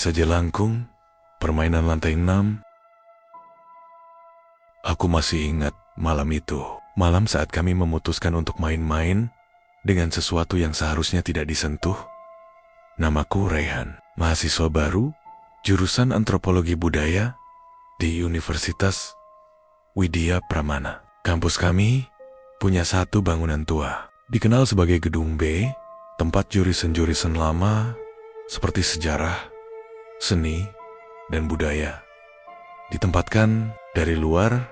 Kisah Jelangkung, permainan lantai 6. Aku masih ingat malam itu. Malam saat kami memutuskan untuk main-main dengan sesuatu yang seharusnya tidak disentuh. Namaku Raihan, mahasiswa baru, jurusan Antropologi Budaya di Universitas Widya Pramana. Kampus kami punya satu bangunan tua, dikenal sebagai Gedung B, tempat jurisan-jurisan lama seperti sejarah, seni, dan budaya ditempatkan. Dari luar,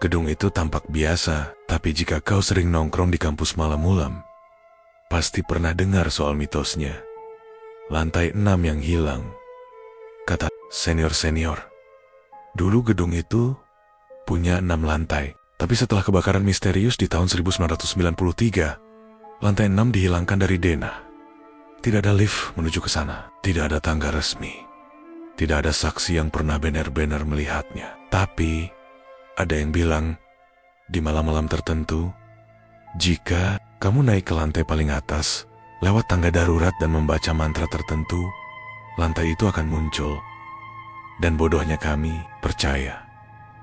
gedung itu tampak biasa, tapi jika kau sering nongkrong di kampus malam-malam, pasti pernah dengar soal mitosnya. Lantai 6 yang hilang, kata senior-senior. Dulu gedung itu punya 6 lantai, tapi setelah kebakaran misterius di tahun 1993, lantai 6 dihilangkan dari denah. Tidak ada lift menuju ke sana, tidak ada tangga resmi, tidak ada saksi yang pernah benar-benar melihatnya. Tapi ada yang bilang, di malam-malam tertentu, jika kamu naik ke lantai paling atas, lewat tangga darurat dan membaca mantra tertentu, lantai itu akan muncul. Dan bodohnya kami percaya.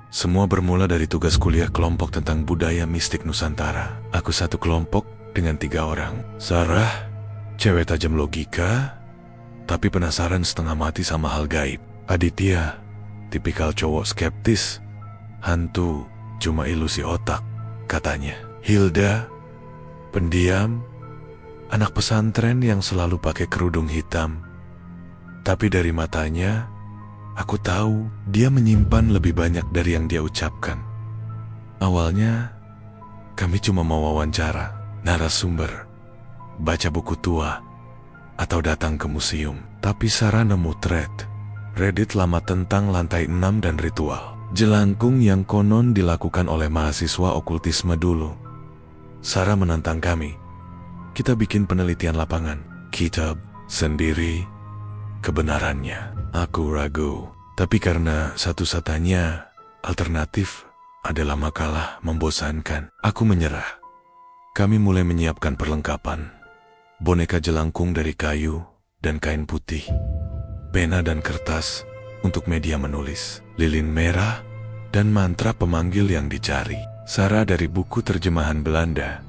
Semua bermula dari tugas kuliah kelompok tentang budaya mistik Nusantara. Aku satu kelompok dengan 3 orang. Sarah, cewek tajam logika, tapi penasaran setengah mati sama hal gaib. Aditya, tipikal cowok skeptis, hantu cuma ilusi otak, katanya. Hilda, pendiam, anak pesantren yang selalu pakai kerudung hitam. Tapi dari matanya, aku tahu dia menyimpan lebih banyak dari yang dia ucapkan. Awalnya, kami cuma mau wawancara narasumber, baca buku tua, atau datang ke museum. Tapi Sarah nemu thread Reddit lama tentang lantai 6 dan ritual jelangkung yang konon dilakukan oleh mahasiswa okultisme dulu. Sarah menantang kami. Kita bikin penelitian lapangan. Kitab sendiri kebenarannya. Aku ragu, tapi karena satu-satunya alternatif adalah makalah membosankan, aku menyerah. Kami mulai menyiapkan perlengkapan. Boneka jelangkung dari kayu dan kain putih, pena dan kertas untuk media menulis, lilin merah, dan mantra pemanggil yang dicari. Sarah dari buku terjemahan Belanda.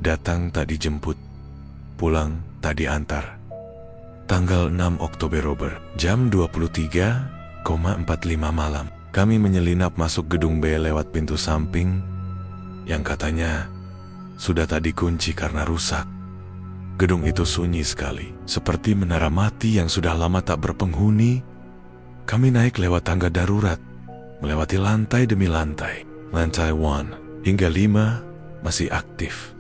Datang tak dijemput, pulang tak diantar. Tanggal 6 Oktober, jam 23.45 malam, kami menyelinap masuk gedung B lewat pintu samping yang katanya sudah tak dikunci karena rusak. Gedung itu sunyi sekali, seperti menara mati yang sudah lama tak berpenghuni. Kami naik lewat tangga darurat, melewati lantai demi lantai. Lantai 1 hingga 5 masih aktif.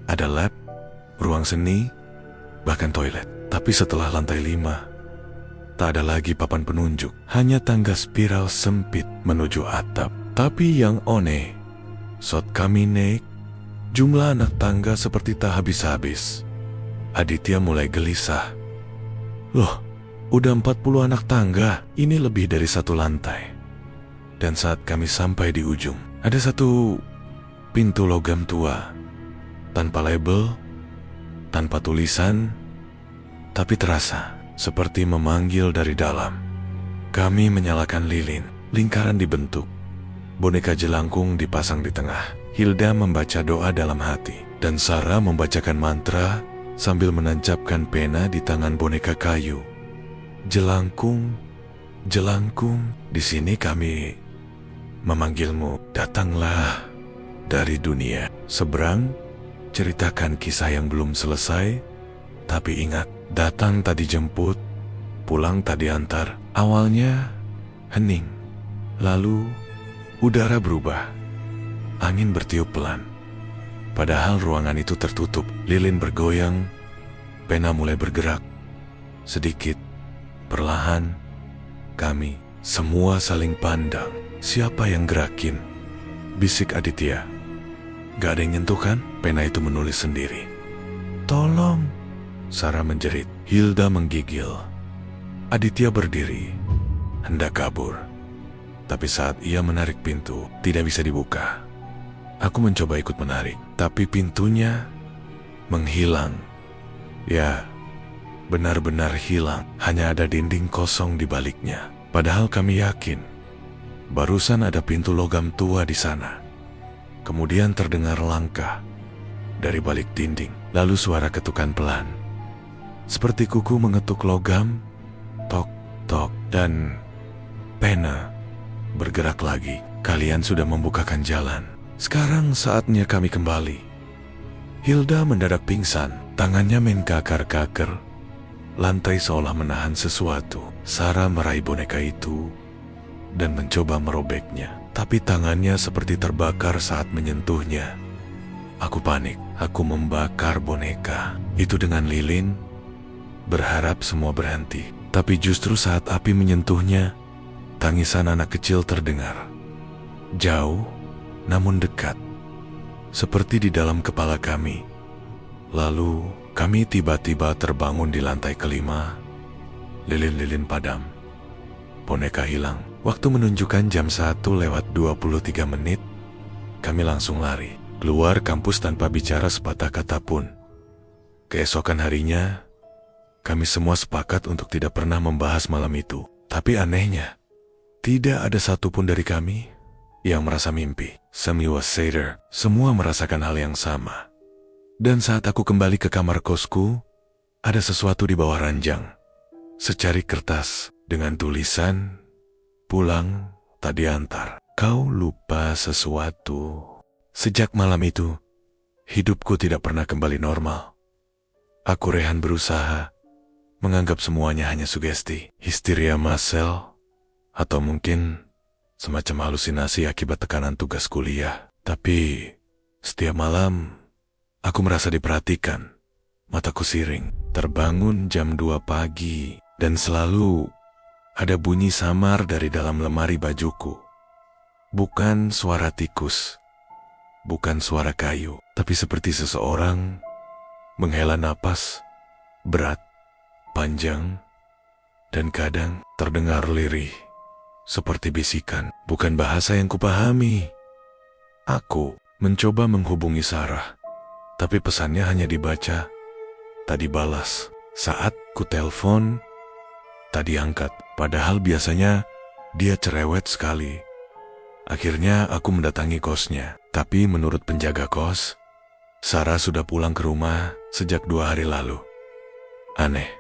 Ada lab, ruang seni, bahkan toilet. Tapi setelah lantai 5, tak ada lagi papan penunjuk, hanya tangga spiral sempit menuju atap. Tapi yang aneh, saat kami naik, jumlah anak tangga seperti tak habis-habis. Aditya mulai gelisah. Loh, udah 40 anak tangga, ini lebih dari 1 lantai. Dan saat kami sampai di ujung, ada satu pintu logam tua, tanpa label, tanpa tulisan, tapi terasa seperti memanggil dari dalam. Kami menyalakan lilin, lingkaran dibentuk. Boneka jelangkung dipasang di tengah. Hilda membaca doa dalam hati, dan Sarah membacakan mantra sambil menancapkan pena di tangan boneka kayu. Jelangkung, jelangkung, di sini kami memanggilmu. Datanglah dari dunia seberang, ceritakan kisah yang belum selesai. Tapi ingat, datang tak dijemput, pulang tak diantar. Awalnya hening, lalu udara berubah. Angin bertiup pelan. Padahal ruangan itu tertutup. Lilin bergoyang, pena mulai bergerak. Sedikit, perlahan, kami semua saling pandang. Siapa yang gerakin? Bisik Aditya. Gak ada yang nyentuh kan? Pena itu menulis sendiri. Tolong, Sarah menjerit. Hilda menggigil. Aditya berdiri, hendak kabur. Tapi saat ia menarik pintu, tidak bisa dibuka. Aku mencoba ikut menarik, tapi pintunya menghilang. Ya, benar-benar hilang. Hanya ada dinding kosong di baliknya. Padahal kami yakin, barusan ada pintu logam tua di sana. Kemudian terdengar langkah dari balik dinding. Lalu suara ketukan pelan. Seperti kuku mengetuk logam. Tok, tok. Dan pena bergerak lagi. Kalian sudah membukakan jalan. Sekarang saatnya kami kembali. Hilda mendadak pingsan. Tangannya main kakar-kakar. Lantai seolah menahan sesuatu. Sarah meraih boneka itu dan mencoba merobeknya. Tapi tangannya seperti terbakar saat menyentuhnya. Aku panik. Aku membakar boneka itu dengan lilin, berharap semua berhenti. Tapi justru saat api menyentuhnya, tangisan anak kecil terdengar. Jauh, namun dekat. Seperti di dalam kepala kami. Lalu, kami tiba-tiba terbangun di lantai kelima. Lilin-lilin padam. Boneka hilang. Waktu menunjukkan jam 1:23 menit. Kami langsung lari. Keluar kampus tanpa bicara sepatah kata pun. Keesokan harinya, kami semua sepakat untuk tidak pernah membahas malam itu. Tapi anehnya, tidak ada satupun dari kami yang merasa mimpi. Semi Wasader, semua merasakan hal yang sama. Dan saat aku kembali ke kamar kosku, ada sesuatu di bawah ranjang. Secari kertas dengan tulisan, pulang tak diantar. Kau lupa sesuatu. Sejak malam itu, hidupku tidak pernah kembali normal. Aku Rehan berusaha menganggap semuanya hanya sugesti, histeria Marcel, atau mungkin semacam halusinasi akibat tekanan tugas kuliah. Tapi setiap malam, aku merasa diperhatikan. Mataku siring, terbangun jam 2 pagi, dan selalu ada bunyi samar dari dalam lemari bajuku. Bukan suara tikus, bukan suara kayu, tapi seperti seseorang menghela napas berat, panjang, dan kadang terdengar lirih, seperti bisikan. Bukan bahasa yang kupahami. Aku mencoba menghubungi Sarah, tapi pesannya hanya dibaca, tak dibalas. Saat ku telepon, tak diangkat, padahal biasanya dia cerewet sekali. Akhirnya aku mendatangi kosnya, tapi menurut penjaga kos, Sarah sudah pulang ke rumah sejak 2 hari lalu. Aneh,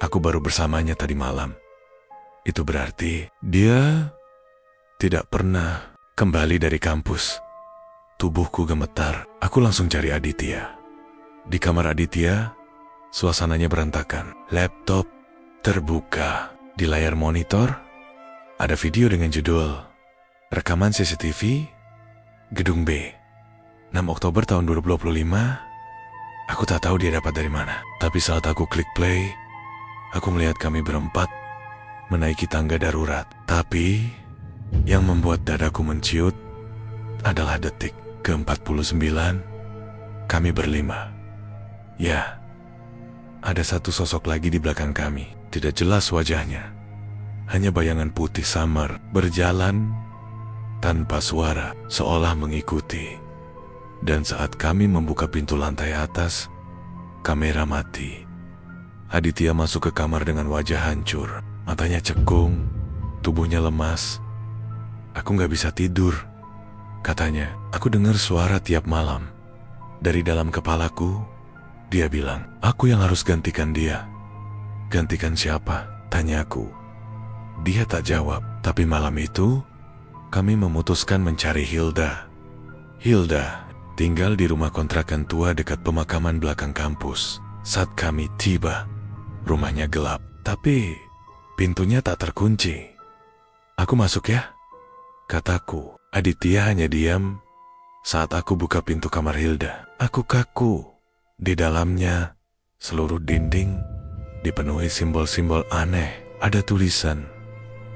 aku baru bersamanya tadi malam. Itu berarti dia tidak pernah kembali dari kampus. Tubuhku gemetar, aku langsung cari Aditya. Di kamar Aditya, suasananya berantakan. Laptop terbuka. Di layar monitor, ada video dengan judul Rekaman CCTV Gedung B 6 Oktober tahun 2025. Aku tak tahu dia dapat dari mana. Tapi saat aku klik play, aku melihat kami berempat menaiki tangga darurat. Tapi yang membuat dadaku menciut adalah detik ke-49. Kami berlima. Ya, ada satu sosok lagi di belakang kami. Tidak jelas wajahnya, hanya bayangan putih samar berjalan tanpa suara, seolah mengikuti. Dan saat kami membuka pintu lantai atas, kamera mati. Aditya masuk ke kamar dengan wajah hancur, matanya cekung, tubuhnya lemas. Aku gak bisa tidur, katanya. Aku dengar suara tiap malam. Dari dalam kepalaku, dia bilang, aku yang harus gantikan dia. Gantikan siapa? Tanyaku. Dia tak jawab, tapi malam itu, kami memutuskan mencari Hilda. Hilda tinggal di rumah kontrakan tua dekat pemakaman belakang kampus. Saat kami tiba, rumahnya gelap, tapi pintunya tak terkunci. Aku masuk ya, kataku. Aditya hanya diam saat aku buka pintu kamar Hilda. Aku kaku. Di dalamnya, seluruh dinding dipenuhi simbol-simbol aneh. Ada tulisan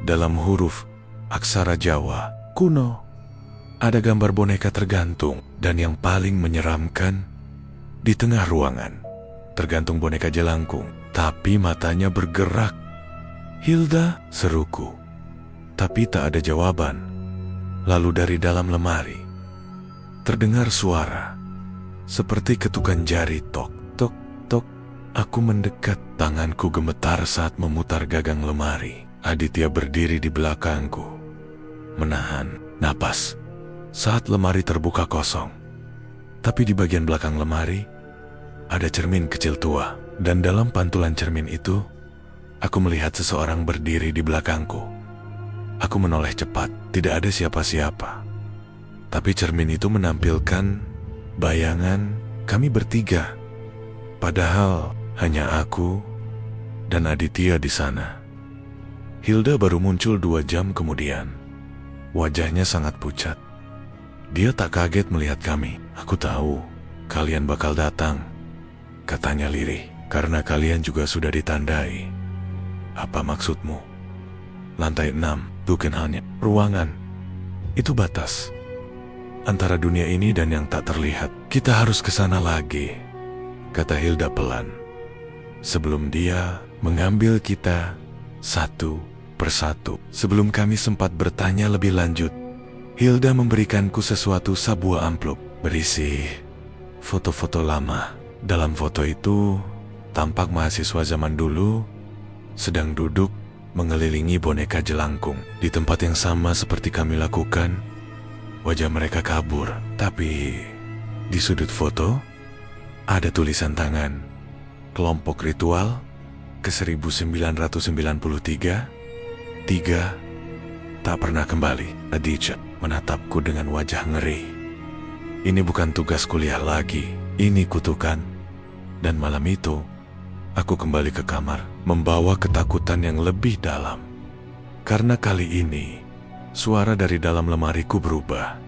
dalam huruf aksara Jawa kuno. Ada gambar boneka tergantung, dan yang paling menyeramkan, di tengah ruangan tergantung boneka jelangkung, tapi matanya bergerak. Hilda, seruku. Tapi tak ada jawaban. Lalu dari dalam lemari terdengar suara seperti ketukan jari. Tok, tok, tok. Aku mendekat. Tanganku gemetar saat memutar gagang lemari. Aditya berdiri di belakangku, menahan napas saat lemari terbuka kosong. Tapi di bagian belakang lemari, ada cermin kecil tua. Dan dalam pantulan cermin itu, aku melihat seseorang berdiri di belakangku. Aku menoleh cepat, tidak ada siapa-siapa. Tapi cermin itu menampilkan bayangan kami bertiga. Padahal hanya aku dan Aditya di sana. Hilda baru muncul 2 jam kemudian. Wajahnya sangat pucat. Dia tak kaget melihat kami. Aku tahu kalian bakal datang, katanya lirih, karena kalian juga sudah ditandai. Apa maksudmu? Lantai 6, bukan hanya ruangan. Itu batas antara dunia ini dan yang tak terlihat. Kita harus ke sana lagi, kata Hilda pelan, sebelum dia mengambil kita satu persatu. Sebelum kami sempat bertanya lebih lanjut, Hilda memberikanku sebuah amplop berisi foto-foto lama. Dalam foto itu, tampak mahasiswa zaman dulu sedang duduk mengelilingi boneka jelangkung. Di tempat yang sama seperti kami lakukan, wajah mereka kabur. Tapi di sudut foto, ada tulisan tangan, kelompok ritual ke-1993, 3, tak pernah kembali. Aditya menatapku dengan wajah ngeri. Ini bukan tugas kuliah lagi, ini kutukan. Dan malam itu, aku kembali ke kamar, membawa ketakutan yang lebih dalam. Karena kali ini, suara dari dalam lemariku berubah.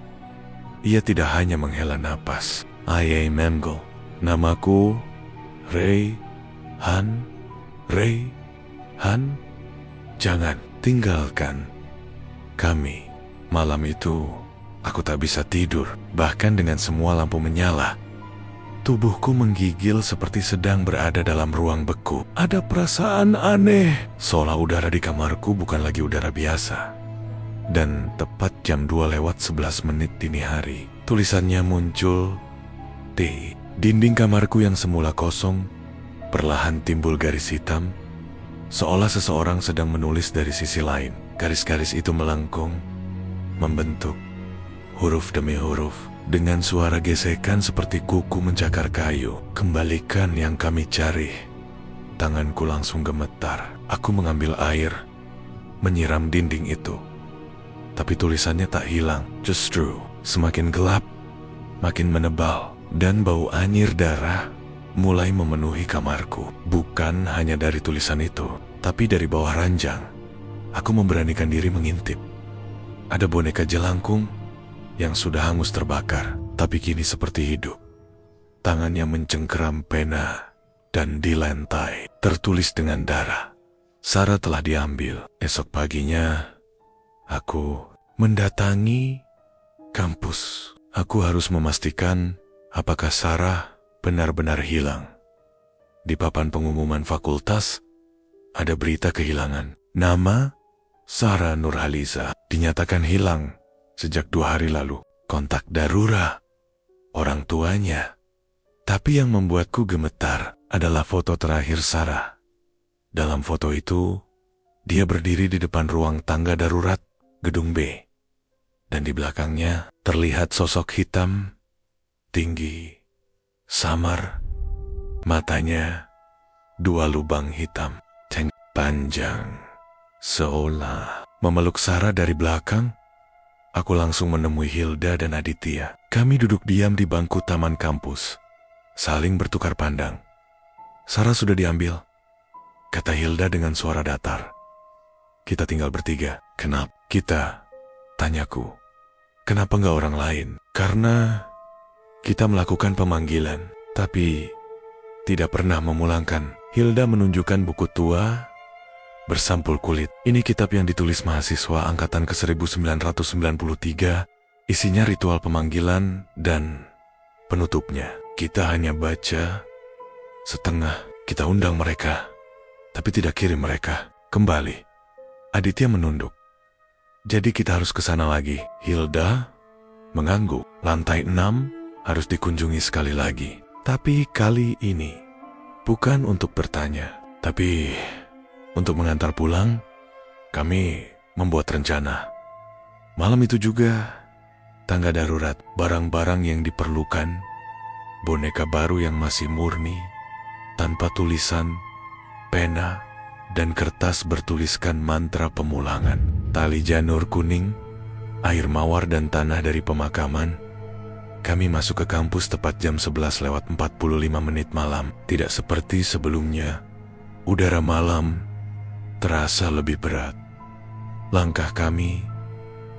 Ia tidak hanya menghela napas. I am Memgo. Namaku Ray Han. Ray Han. Jangan tinggalkan kami. Malam itu, aku tak bisa tidur, bahkan dengan semua lampu menyala. Tubuhku menggigil seperti sedang berada dalam ruang beku. Ada perasaan aneh, seolah udara di kamarku bukan lagi udara biasa. Dan tepat jam 2:11 dini hari, tulisannya muncul di dinding kamarku yang semula kosong. Perlahan timbul garis hitam, seolah seseorang sedang menulis dari sisi lain. Garis-garis itu melengkung, membentuk huruf demi huruf, dengan suara gesekan seperti kuku mencakar kayu. Kembalikan yang kami cari. Tanganku langsung gemetar. Aku mengambil air, menyiram dinding itu. Tapi tulisannya tak hilang. Justru semakin gelap, makin menebal, dan bau anyir darah mulai memenuhi kamarku. Bukan hanya dari tulisan itu, tapi dari bawah ranjang. Aku memberanikan diri mengintip. Ada boneka jelangkung yang sudah hangus terbakar, tapi kini seperti hidup. Tangannya mencengkeram pena, dan di lantai tertulis dengan darah, Sarah telah diambil. Esok paginya, aku mendatangi kampus. Aku harus memastikan apakah Sarah benar-benar hilang. Di papan pengumuman fakultas, ada berita kehilangan. Nama Sarah Nurhaliza dinyatakan hilang sejak 2 hari lalu. Kontak darurat orang tuanya. Tapi yang membuatku gemetar adalah foto terakhir Sarah. Dalam foto itu, dia berdiri di depan ruang tangga darurat gedung B. Dan di belakangnya terlihat sosok hitam, tinggi, samar. Matanya 2 lubang hitam, panjang, seolah memeluk Sarah dari belakang. Aku langsung menemui Hilda dan Aditya. Kami duduk diam di bangku taman kampus, saling bertukar pandang. Sarah sudah diambil, kata Hilda dengan suara datar. Kita tinggal bertiga. Kenapa? Kita, tanyaku. Kenapa nggak orang lain? Karena kita melakukan pemanggilan, tapi tidak pernah memulangkan. Hilda menunjukkan buku tua bersampul kulit. Ini kitab yang ditulis mahasiswa angkatan ke-1993. Isinya ritual pemanggilan dan penutupnya. Kita hanya baca setengah. Kita undang mereka, tapi tidak kirim mereka kembali. Aditya menunduk. Jadi kita harus ke sana lagi. Hilda mengangguk. Lantai 6 harus dikunjungi sekali lagi. Tapi kali ini bukan untuk bertanya, Tapi untuk mengantar pulang, kami membuat rencana. Malam itu juga, tangga darurat, barang-barang yang diperlukan, boneka baru yang masih murni, tanpa tulisan, pena, dan kertas bertuliskan mantra pemulangan, tali janur kuning, air mawar dan tanah dari pemakaman. Kami masuk ke kampus tepat jam 11:45 malam. Tidak seperti sebelumnya, udara malam terasa lebih berat. Langkah kami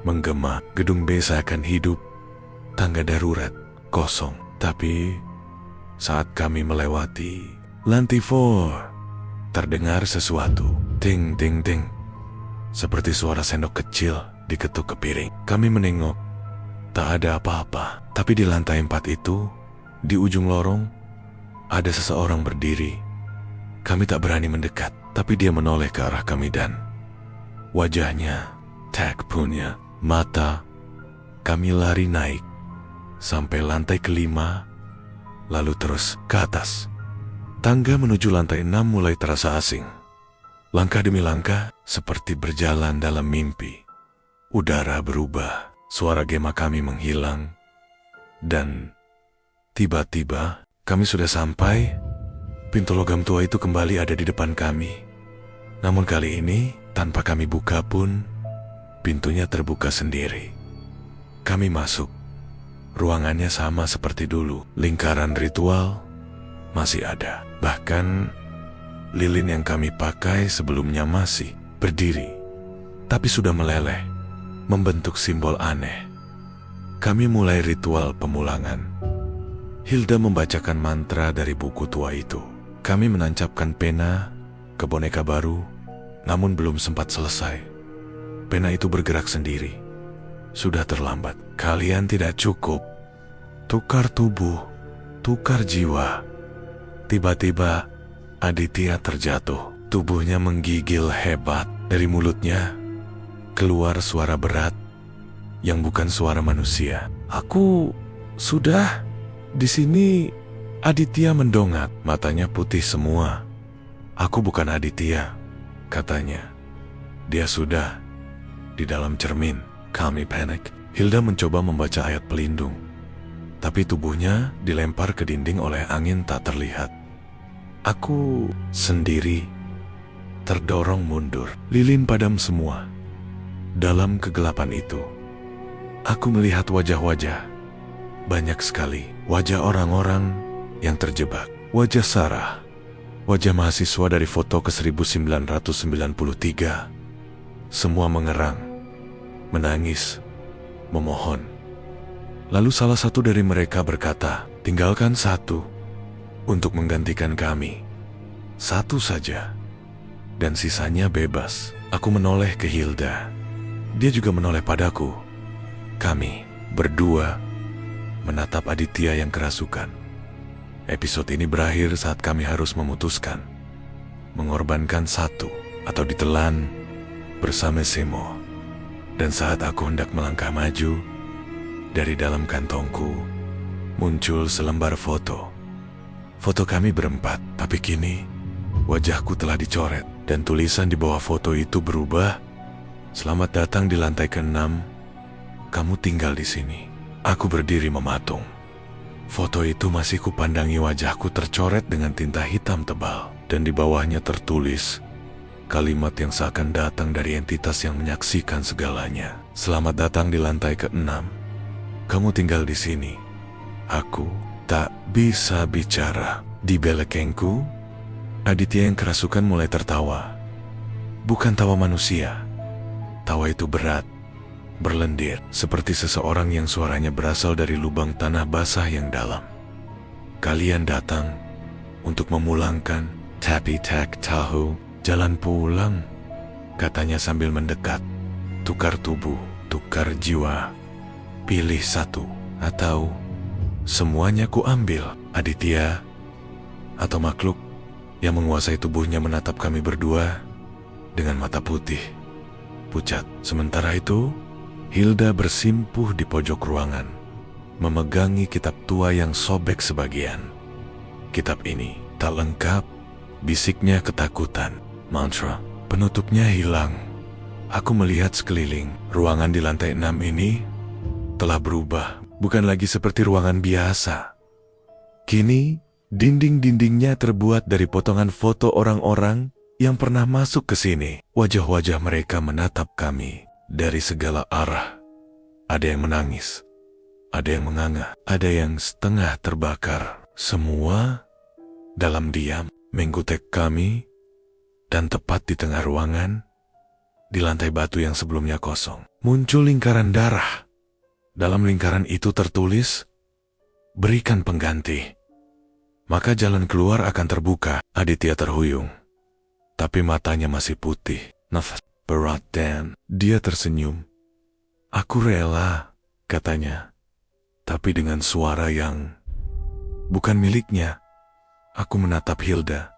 menggema, gedung B seakan hidup, tangga darurat kosong. Tapi saat kami melewati lantai 4, terdengar sesuatu. Ting ting ting. Seperti suara sendok kecil diketuk ke piring. Kami menengok. Tak ada apa-apa. Tapi di lantai 4 itu, di ujung lorong, ada seseorang berdiri. Kami tak berani mendekat, tapi dia menoleh ke arah kami dan wajahnya tak punya mata. Kami lari naik sampai lantai ke-5, lalu terus ke atas. Tangga menuju lantai 6 mulai terasa asing. Langkah demi langkah, seperti berjalan dalam mimpi. Udara berubah, suara gema kami menghilang, dan tiba-tiba kami sudah sampai. Pintu logam tua itu kembali ada di depan kami. Namun kali ini, tanpa kami buka pun, pintunya terbuka sendiri. Kami masuk. Ruangannya sama seperti dulu. Lingkaran ritual masih ada. Bahkan lilin yang kami pakai sebelumnya masih berdiri, tapi sudah meleleh, membentuk simbol aneh. Kami mulai ritual pemulangan. Hilda membacakan mantra dari buku tua itu. Kami menancapkan pena ke boneka baru, namun belum sempat selesai. Pena itu bergerak sendiri. Sudah terlambat. Kalian tidak cukup. Tukar tubuh, tukar jiwa. Tiba-tiba Aditya terjatuh. Tubuhnya menggigil hebat. Dari mulutnya keluar suara berat yang bukan suara manusia. Aku sudah di sini. Aditya mendongak, matanya putih semua. Aku bukan Aditya, katanya. Dia sudah di dalam cermin. Kami panik. Hilda mencoba membaca ayat pelindung, tapi tubuhnya dilempar ke dinding oleh angin tak terlihat. Aku sendiri terdorong mundur. Lilin padam semua. Dalam kegelapan itu, aku melihat wajah-wajah. Banyak sekali wajah orang-orang yang terjebak. Wajah Sarah, wajah mahasiswa dari foto ke 1993. Semua mengerang, menangis, memohon. Lalu salah satu dari mereka berkata, "Tinggalkan satu untuk menggantikan kami. Satu saja, dan sisanya bebas." Aku menoleh ke Hilda. Dia juga menoleh padaku. Kami berdua menatap Aditya yang kerasukan. Episode ini berakhir saat kami harus memutuskan mengorbankan satu atau ditelan bersama Semo. Dan saat aku hendak melangkah maju, dari dalam kantongku muncul selembar foto. Foto kami berempat, tapi kini wajahku telah dicoret dan tulisan di bawah foto itu berubah. "Selamat datang di lantai ke-6. Kamu tinggal di sini." Aku berdiri mematung. Foto itu masih kupandangi wajahku tercoret dengan tinta hitam tebal, dan di bawahnya tertulis kalimat yang seakan datang dari entitas yang menyaksikan segalanya. "Selamat datang di lantai ke-6. Kamu tinggal di sini." Aku tak bisa bicara. Di belakangku, Aditya yang kerasukan mulai tertawa. Bukan tawa manusia. Tawa itu berat, berlendir, seperti seseorang yang suaranya berasal dari lubang tanah basah yang dalam. "Kalian datang untuk memulangkan, tapi tak tahu jalan pulang," katanya sambil mendekat. "Tukar tubuh, tukar jiwa. Pilih satu, atau semuanya ku ambil." Aditya atau makhluk yang menguasai tubuhnya menatap kami berdua dengan mata putih, pucat. Sementara itu, Hilda bersimpuh di pojok ruangan, memegangi kitab tua yang sobek sebagian. Kitab ini tak lengkap, bisiknya ketakutan. Mantra penutupnya hilang. Aku melihat sekeliling. Ruangan di lantai 6 ini telah berubah. Bukan lagi seperti ruangan biasa. Kini, dinding-dindingnya terbuat dari potongan foto orang-orang yang pernah masuk ke sini. Wajah-wajah mereka menatap kami dari segala arah. Ada yang menangis, ada yang menganga, ada yang setengah terbakar. Semua dalam diam menggutek kami, dan tepat di tengah ruangan, di lantai batu yang sebelumnya kosong, muncul lingkaran darah. Dalam lingkaran itu tertulis, "Berikan pengganti." Maka jalan keluar akan terbuka. Aditya terhuyung, tapi matanya masih putih. Nafas berat dan dia tersenyum. "Aku rela," katanya, tapi dengan suara yang bukan miliknya. Aku menatap Hilda,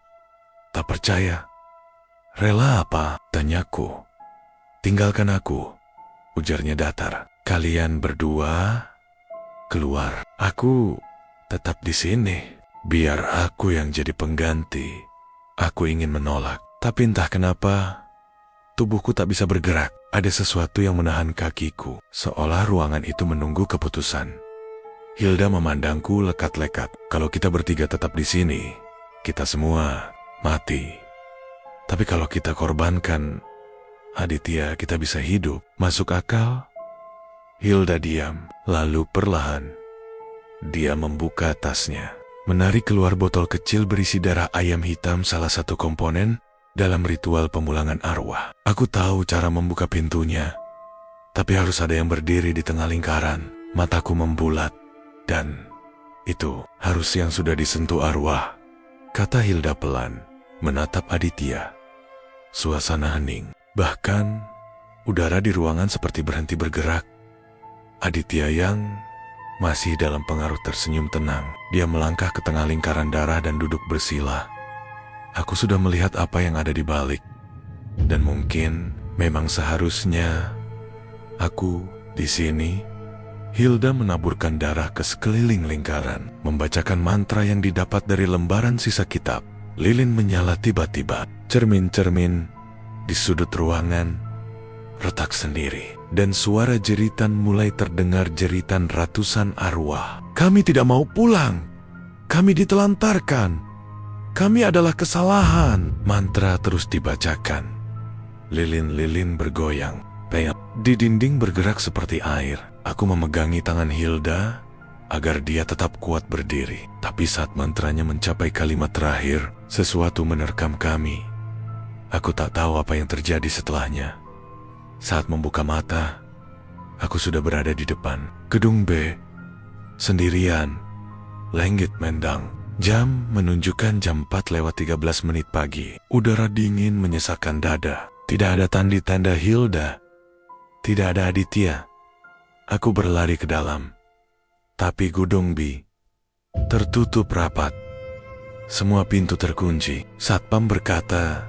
tak percaya. "Rela apa?" tanyaku. "Tinggalkan aku," ujarnya datar. "Kalian berdua keluar. Aku tetap di sini. Biar aku yang jadi pengganti." Aku ingin menolak, tapi entah kenapa tubuhku tak bisa bergerak. Ada sesuatu yang menahan kakiku, seolah ruangan itu menunggu keputusan. Hilda memandangku lekat-lekat. "Kalau kita bertiga tetap di sini, kita semua mati. Tapi kalau kita korbankan Aditya, kita bisa hidup. Masuk akal?" Hilda diam, lalu perlahan dia membuka tasnya, menarik keluar botol kecil berisi darah ayam hitam, salah satu komponen dalam ritual pemulangan arwah. Aku tahu cara membuka pintunya, tapi harus ada yang berdiri di tengah lingkaran. Mataku membulat, dan itu harus yang sudah disentuh arwah, kata Hilda pelan, menatap Aditya. Suasana hening, bahkan udara di ruangan seperti berhenti bergerak. Aditya yang masih dalam pengaruh tersenyum tenang. Dia melangkah ke tengah lingkaran darah dan duduk bersila. Aku sudah melihat apa yang ada di balik, dan mungkin memang seharusnya aku di sini. Hilda menaburkan darah ke sekeliling lingkaran, membacakan mantra yang didapat dari lembaran sisa kitab. Lilin menyala tiba-tiba. Cermin-cermin di sudut ruangan retak sendiri, dan suara jeritan mulai terdengar, jeritan ratusan arwah. "Kami tidak mau pulang. Kami ditelantarkan. Kami adalah kesalahan." Mantra terus dibacakan. Lilin-lilin bergoyang. Peak di dinding bergerak seperti air. Aku memegangi tangan Hilda agar dia tetap kuat berdiri. Tapi saat mantranya mencapai kalimat terakhir, sesuatu menerkam kami. Aku tak tahu apa yang terjadi setelahnya. Saat membuka mata, aku sudah berada di depan gedung B, sendirian. Lenggit mendang. Jam menunjukkan jam 4:13 pagi. Udara dingin menyesakkan dada. Tidak ada tanda-tanda Hilda. Tidak ada Aditya. Aku berlari ke dalam, tapi gedung B tertutup rapat. Semua pintu terkunci. Satpam berkata,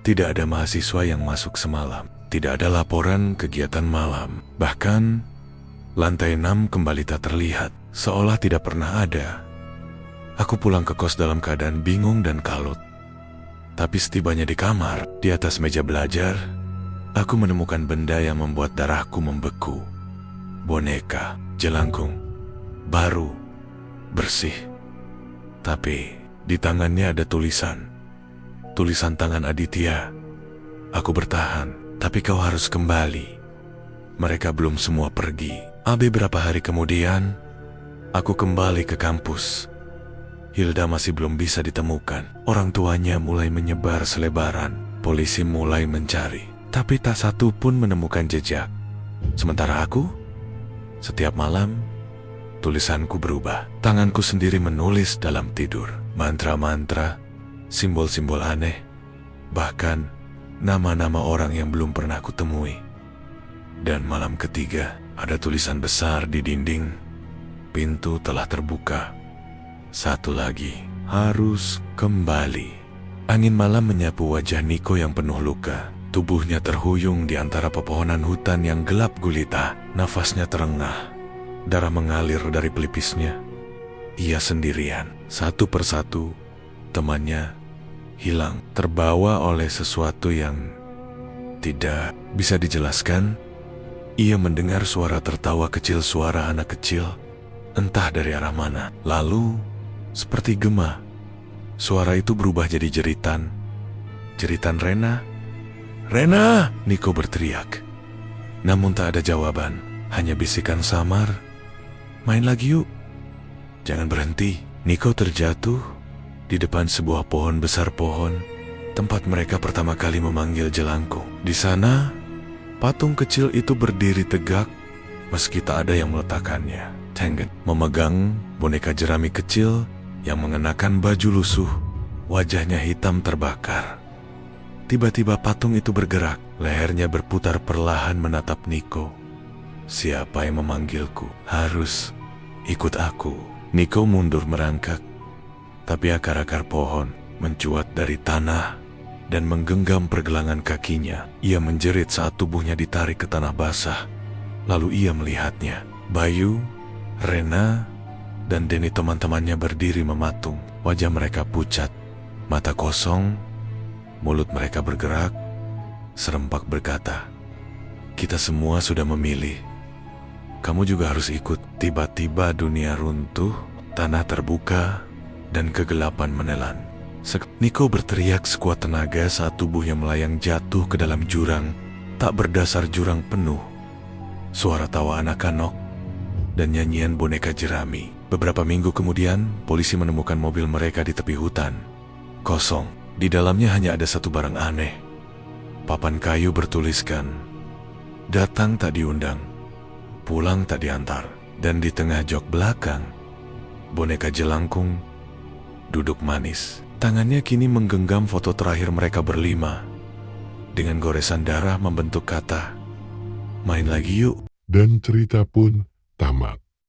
tidak ada mahasiswa yang masuk semalam. Tidak ada laporan kegiatan malam. Bahkan, lantai 6 kembali tak terlihat, seolah tidak pernah ada. Aku pulang ke kos dalam keadaan bingung dan kalut. Tapi setibanya di kamar, di atas meja belajar, aku menemukan benda yang membuat darahku membeku. Boneka, jelangkung, baru, bersih. Tapi di tangannya ada tulisan. Tulisan tangan Aditya. Aku bertahan, tapi kau harus kembali. Mereka belum semua pergi. Beberapa hari kemudian, aku kembali ke kampus. Hilda masih belum bisa ditemukan. Orang tuanya mulai menyebar selebaran. Polisi mulai mencari, tapi tak satu pun menemukan jejak. Sementara aku, setiap malam, tulisanku berubah. Tanganku sendiri menulis dalam tidur. Mantra-mantra, simbol-simbol aneh, bahkan nama-nama orang yang belum pernah kutemui. Dan malam ketiga, ada tulisan besar di dinding. Pintu telah terbuka. Satu lagi, harus kembali. Angin malam menyapu wajah Niko yang penuh luka. Tubuhnya terhuyung di antara pepohonan hutan yang gelap gulita. Nafasnya terengah. Darah mengalir dari pelipisnya. Ia sendirian. Satu persatu, temannya hilang, terbawa oleh sesuatu yang tidak bisa dijelaskan. Ia mendengar suara tertawa kecil, suara anak kecil, entah dari arah mana. Lalu, seperti gema, suara itu berubah jadi jeritan. Jeritan Rena. "Rena!" Niko berteriak. Namun tak ada jawaban, hanya bisikan samar. "Main lagi yuk. Jangan berhenti." Niko terjatuh di depan sebuah pohon besar, pohon tempat mereka pertama kali memanggil jelangkung. Di sana, patung kecil itu berdiri tegak meski tak ada yang meletakkannya. Tengen memegang boneka jerami kecil yang mengenakan baju lusuh, wajahnya hitam terbakar. Tiba-tiba patung itu bergerak, lehernya berputar perlahan menatap Niko. "Siapa yang memanggilku? Harus ikut aku." Niko mundur merangkak, tapi akar-akar pohon mencuat dari tanah dan menggenggam pergelangan kakinya. Ia menjerit saat tubuhnya ditarik ke tanah basah. Lalu ia melihatnya. Bayu, Rena, dan Denny teman-temannya berdiri mematung. Wajah mereka pucat, mata kosong, mulut mereka bergerak. Serempak berkata, "Kita semua sudah memilih. Kamu juga harus ikut." Tiba-tiba dunia runtuh, tanah terbuka, dan kegelapan menelan. Niko berteriak sekuat tenaga saat tubuhnya melayang jatuh ke dalam jurang, tak berdasar jurang penuh. Suara tawa anak-anak dan nyanyian boneka jerami. Beberapa minggu kemudian, polisi menemukan mobil mereka di tepi hutan. Kosong. Di dalamnya hanya ada satu barang aneh. Papan kayu bertuliskan, "Datang tak diundang, pulang tak diantar." Dan di tengah jok belakang, boneka jelangkung duduk manis. Tangannya kini menggenggam foto terakhir mereka berlima. Dengan goresan darah membentuk kata, "Main lagi yuk." Dan cerita pun tamat.